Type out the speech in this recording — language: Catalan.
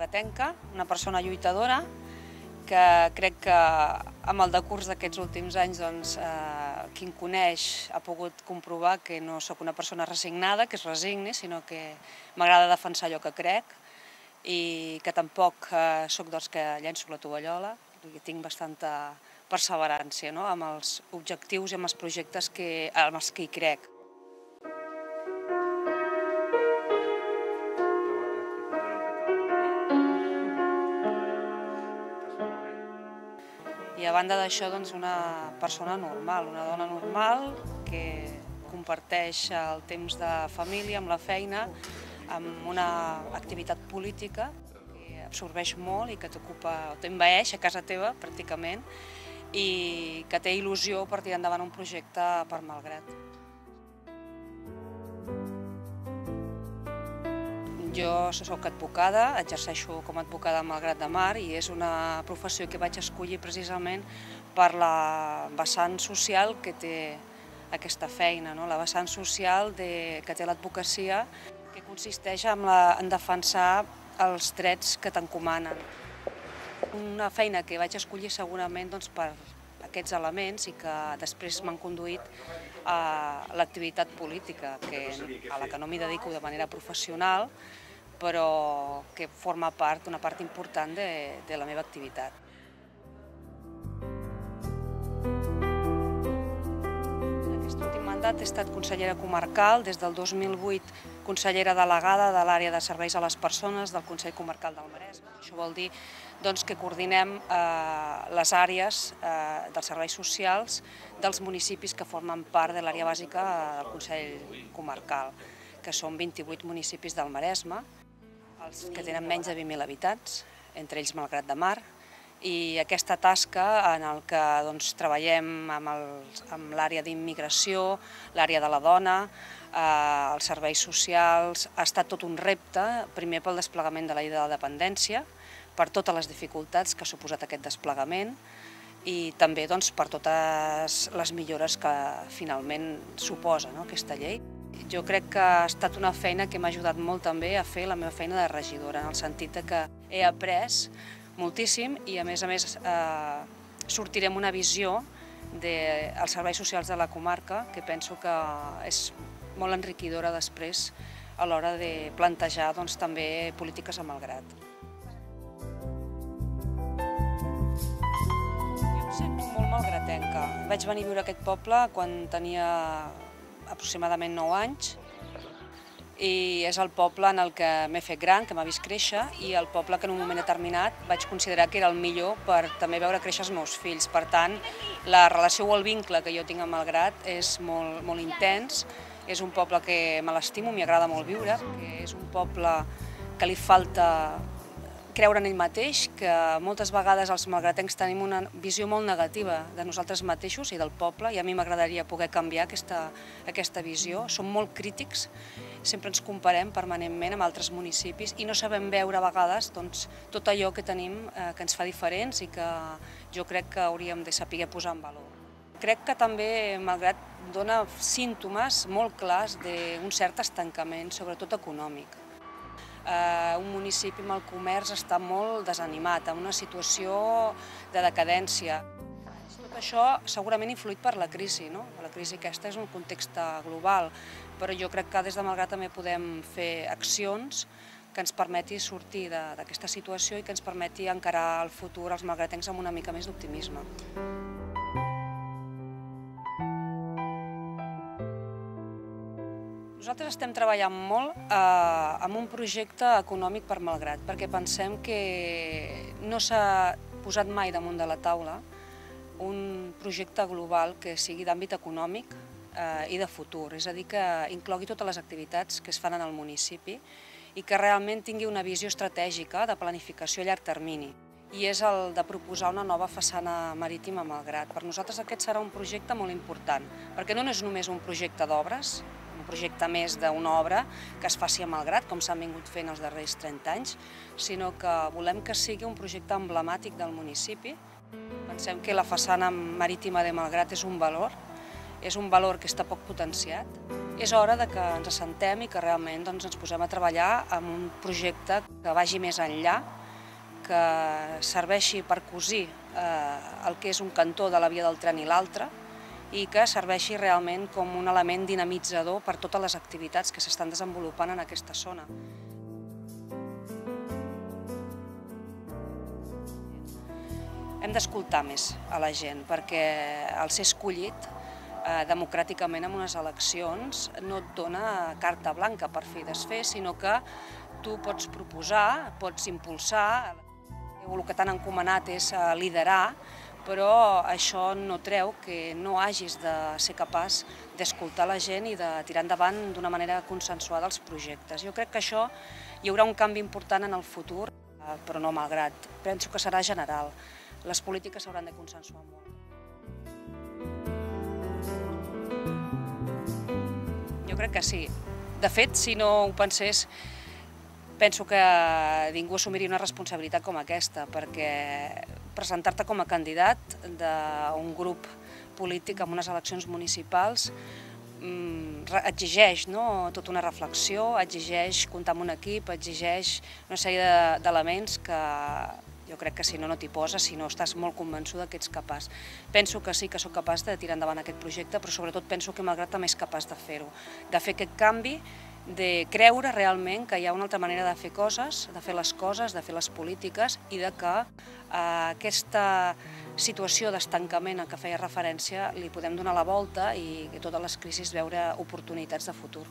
malgratenca, una persona lluitadora, que crec que amb el decurs d'aquests últims anys qui em coneix ha pogut comprovar que no sóc una persona resignada, que es resigni, sinó que m'agrada defensar allò que crec i que tampoc sóc dels que llenço la tovallola, perquè tinc bastanta perseverància amb els objectius i amb els projectes amb els que hi crec. I a banda d'això, una persona normal, una dona normal que comparteix el temps de família amb la feina, amb una activitat política que absorbeix molt i que t'envaeix a casa teva, pràcticament, i que té il·lusió per tirar endavant un projecte per Malgrat. Jo soc advocada, exerceixo com a advocada a Malgrat de Mar i és una professió que vaig escollir precisament per la vessant social que té aquesta feina, la vessant social que té l'advocacia, que consisteix en defensar els drets que t'encomanen. Una feina que vaig escollir segurament per aquests elements i que després m'han conduït a l'activitat política, a la que no m'hi dedico de manera professional, però que forma part, una part important de la meva activitat. En aquest últim mandat he estat consellera comarcal, des del 2008 consellera delegada de l'àrea de serveis a les persones del Consell Comarcal del Maresme. Això vol dir que coordinem les àrees dels serveis socials dels municipis que formen part de l'àrea bàsica del Consell Comarcal, que són 28 municipis del Maresme, els que tenen menys de 20.000 habitants, entre ells Malgrat de Mar, i aquesta tasca en què treballem amb l'àrea d'immigració, l'àrea de la dona, els serveis socials, ha estat tot un repte, primer pel desplegament de la llei de la dependència, per totes les dificultats que ha suposat aquest desplegament i també per totes les millores que finalment suposa aquesta llei. Jo crec que ha estat una feina que m'ha ajudat molt també a fer la meva feina de regidora, en el sentit que he après moltíssim i a més sortiré amb una visió dels serveis socials de la comarca que penso que és molt enriquidora després a l'hora de plantejar també polítiques a Malgrat. Jo em sento molt malgratenca. Vaig venir a viure a aquest poble quan tenia aproximadament 9 anys i és el poble en el que m'he fet gran, que m'ha vist créixer i el poble que en un moment determinat vaig considerar que era el millor per també veure créixer els meus fills. Per tant, la relació o el vincle que jo tinc amb Malgrat és molt intens, és un poble que me l'estimo, m'hi agrada molt viure, que és un poble que li falta creure en ell mateix, que moltes vegades els malgratencs tenim una visió molt negativa de nosaltres mateixos i del poble i a mi m'agradaria poder canviar aquesta visió. Som molt crítics, sempre ens comparem permanentment amb altres municipis i no sabem veure a vegades tot allò que tenim que ens fa diferents i que jo crec que hauríem de saber posar en valor. Crec que també Malgrat dona símptomes molt clars d'un cert estancament, sobretot econòmic. Un municipi amb el comerç està molt desanimat, en una situació de decadència. Tot això segurament influït per la crisi, La crisi aquesta és un context global, però jo crec que des de Malgrat també podem fer accions que ens permeti sortir d'aquesta situació i que ens permeti encarar el futur als malgratencs amb una mica més d'optimisme. Nosaltres estem treballant molt en un projecte econòmic per Malgrat, perquè pensem que no s'ha posat mai damunt de la taula un projecte global que sigui d'àmbit econòmic i de futur, és a dir, que inclogui totes les activitats que es fan en el municipi i que realment tingui una visió estratègica de planificació a llarg termini. I és el de proposar una nova façana marítima a Malgrat. Per nosaltres aquest serà un projecte molt important, perquè no és només un projecte d'obres, un projecte més d'una obra que es faci a Malgrat, com s'han vingut fent els darrers 30 anys, sinó que volem que sigui un projecte emblemàtic del municipi. Pensem que la façana marítima de Malgrat és un valor que està poc potenciat És hora de que ens assentem i que realment ens posem a treballar en un projecte que vagi més enllà, que serveixi per cosir el que és un cantó de la via del tren i l'altre i que serveixi realment com un element dinamitzador per totes les activitats que s'estan desenvolupant en aquesta zona. Hem d'escoltar més a la gent perquè el ser escollit democràticament en unes eleccions no et dona carta blanca per fer i desfer, sinó que tu pots proposar, pots impulsar, el que t'han encomanat és liderar, però això no treu que no hagis de ser capaç d'escoltar la gent i de tirar endavant d'una manera consensuada els projectes. Jo crec que això hi haurà un canvi important en el futur, però no malgrat. Penso que serà general. Les polítiques s'hauran de consensuar molt. Jo crec que sí. De fet, si no ho pensés, penso que ningú assumiria una responsabilitat com aquesta, perquè presentar-te com a candidat d'un grup polític en unes eleccions municipals exigeix tota una reflexió, exigeix comptar amb un equip, exigeix una sèrie d'elements que jo crec que si no, no t'hi poses, si no estàs molt convençuda que ets capaç. Penso que sí que sóc capaç de tirar endavant aquest projecte, però sobretot penso que malgrat també és capaç de fer-ho, de fer aquest canvi, de creure realment que hi ha una altra manera de fer coses, de fer les coses, de fer les polítiques i de que aquesta situació d'estancament a què feia referència li podem donar la volta i que totes les crisis veure oportunitats de futur.